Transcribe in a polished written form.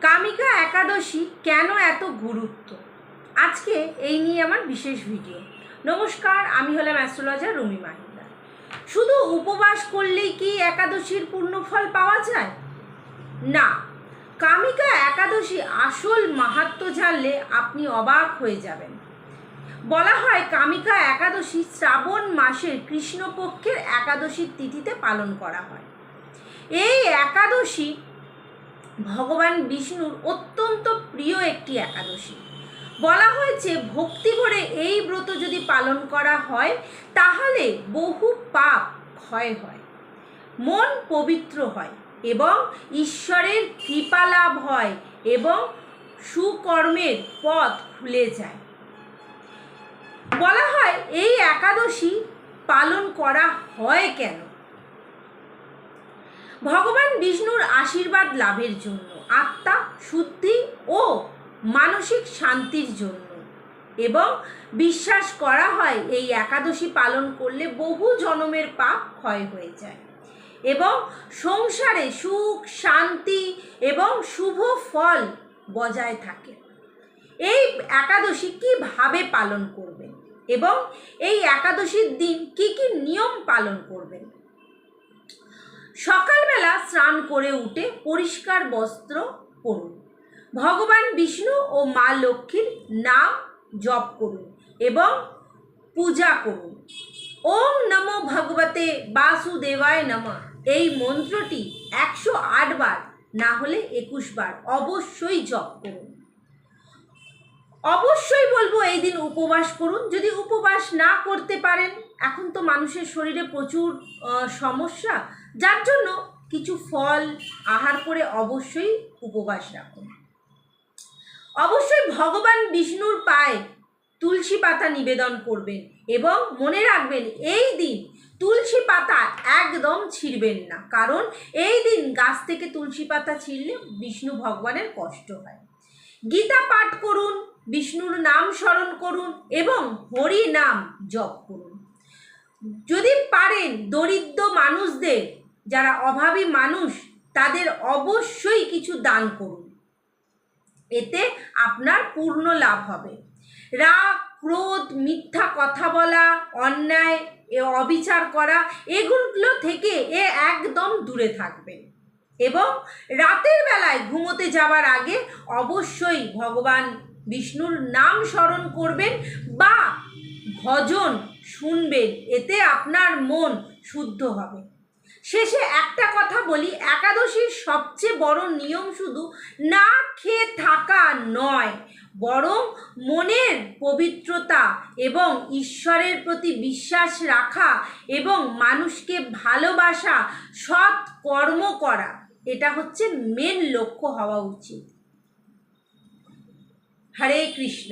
কামিকা একাদশী কেন এত গুরুত্ব, আজকে এই নিয়ে আমার বিশেষ ভিডিও। নমস্কার, আমি হলাম অ্যাস্ট্রোলজার রুমি মাহিন্দার। শুধু উপবাস করলেই কি একাদশীর পূর্ণফল পাওয়া যায়? না, কামিকা একাদশী আসল মাহাত্ম্য জানলে আপনি অবাক হয়ে যাবেন। বলা হয় কামিকা একাদশী শ্রাবণ মাসের কৃষ্ণপক্ষের একাদশীর তিথিতে পালন করা হয়। এই একাদশী ভগবান বিষ্ণুর অত্যন্ত প্রিয় একটি একাদশী। বলা হয়েছে ভক্তি করে এই ব্রত যদি পালন করা হয় তাহলে বহু পাপ ক্ষয় হয়, মন পবিত্র হয় এবং ঈশ্বরের কৃপা লাভ হয় এবং সুকর্মের পথ খুলে যায়। বলা হয় এই একাদশী পালন করা হয় কেন? ভগবান বিষ্ণুর আশীর্বাদ লাভের জন্য, আত্মা শুদ্ধি ও মানসিক শান্তির জন্য, এবং বিশ্বাস করা হয় এই একাদশী পালন করলে বহু জনমের পাপ ক্ষয় হয়ে যায় এবং সংসারে সুখ শান্তি এবং শুভ ফল বজায় থাকে। এই একাদশী কিভাবে পালন করবেন এবং এই একাদশীর দিন কি কি নিয়ম পালন করবেন? সকালবেলা স্নান করে উঠে পরিষ্কার বস্ত্র পরুন, ভগবান বিষ্ণু ও মা লক্ষ্মীর নাম জপ করুন এবং পূজা করুন। ওম নমো ভগবতে বাসুদেবায় নমঃ এই মন্ত্রটি 108 বার না হলে 21 বার অবশ্যই জপ করুন। অবশ্যই বলবো এই দিন উপবাস করুন। যদি উপবাস না করতে পারেন, এখন তো মানুষের শরীরে প্রচুর সমস্যা, যার জন্য কিছু ফল আহার করে অবশ্যই উপবাস রাখুন। অবশ্যই ভগবান বিষ্ণুর পায়ে তুলসী পাতা নিবেদন করবেন এবং মনে রাখবেন এই দিন তুলসী পাতা একদম ছিঁড়বেন না, কারণ এই দিন গাছ থেকে তুলসী পাতা ছিঁড়লে বিষ্ণু ভগবানের কষ্ট হয়। গীতা পাঠ করুন, বিষ্ণুর নাম স্মরণ করুন এবং হরি নাম জপ করুন। যদি পারেন দরিদ্র মানুষদের, যারা অভাবী মানুষ, তাদের অবশ্যই কিছু দান করুন, এতে আপনার পূর্ণ লাভ হবে। রাগ ক্রোধ মিথ্যা কথা বলা অন্যায় অবিচার করা এগুলো থেকে একদম দূরে থাকবেন এবং রাতের বেলায় ঘুমোতে যাওয়ার আগে অবশ্যই ভগবান বিষ্ণুর নাম স্মরণ করবেন বা ভজন শুনবেন, এতে আপনার মন শুদ্ধ হবে। শেষে একটা কথা বলি, একাদশীর সবচেয়ে বড় নিয়ম শুধু না খেয়ে থাকা নয়, বরং মনের পবিত্রতা এবং ঈশ্বরের প্রতি বিশ্বাস রাখা এবং মানুষকে ভালোবাসা, সৎ কর্ম করা, এটা হচ্ছে মেন লক্ষ্য হওয়া উচিত। হরে কৃষ্ণ।